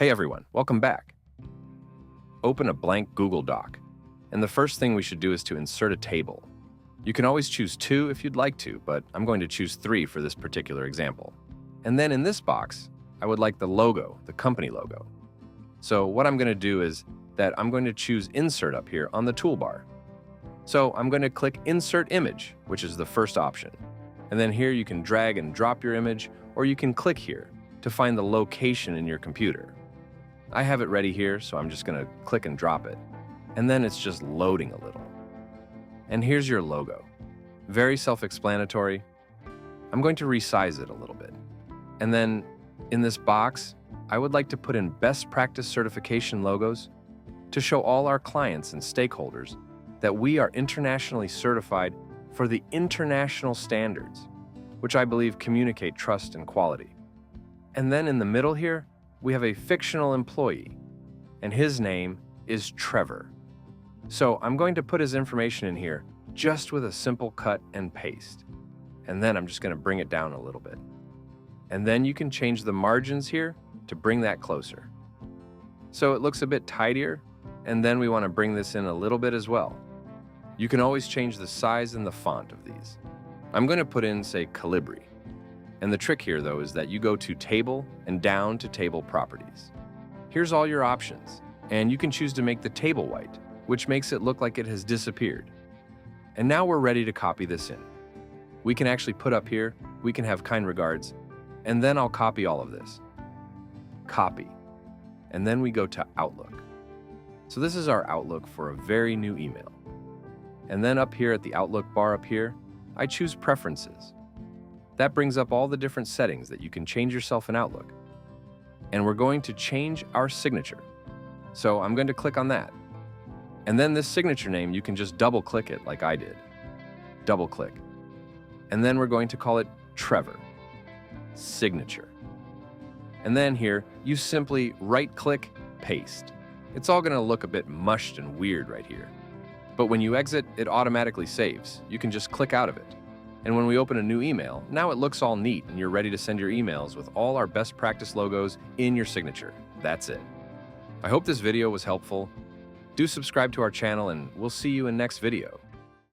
Hey everyone, welcome back. Open a blank Google Doc, and the first thing we should do is to insert a table. You can always choose 2 if you'd like to, but I'm going to choose 3 for this particular example. And then in this box, I would like the logo, the company logo. So what I'm going to do is that I'm going to choose Insert up here on the toolbar. So I'm going to click Insert Image, which is the first option. And then here you can drag and drop your image, or you can click here to find the location in your computer. I have it ready here, so I'm just going to click and drop it. And then it's just loading a little. And here's your logo. Very self-explanatory. I'm going to resize it a little bit. And then in this box, I would like to put in best practice certification logos to show all our clients and stakeholders that we are internationally certified for the international standards, which I believe communicate trust and quality. And then in the middle here, we have a fictional employee, and his name is Trevor. So I'm going to put his information in here just with a simple cut and paste. And then I'm just going to bring it down a little bit. And then you can change the margins here to bring that closer. So it looks a bit tidier, and then we want to bring this in a little bit as well. You can always change the size and the font of these. I'm going to put in, say, Calibri. And the trick here, though, is that you go to Table and down to Table Properties. Here's all your options, and you can choose to make the table white, which makes it look like it has disappeared. And now we're ready to copy this in. We can actually put up here, we can have kind regards, and then I'll copy all of this. Copy. And then we go to Outlook. So this is our Outlook for a very new email. And then up here at the Outlook bar up here, I choose Preferences. That brings up all the different settings that you can change yourself in Outlook. And we're going to change our signature. So I'm going to click on that. And then this signature name, you can just double click it like I did. Double click. And then we're going to call it Trevor. Signature. And then here, you simply right click, paste. It's all going to look a bit mushed and weird right here. But when you exit, it automatically saves. You can just click out of it. And when we open a new email, now it looks all neat and you're ready to send your emails with all our best practice logos in your signature. That's it. I hope this video was helpful. Do subscribe to our channel and we'll see you in next video.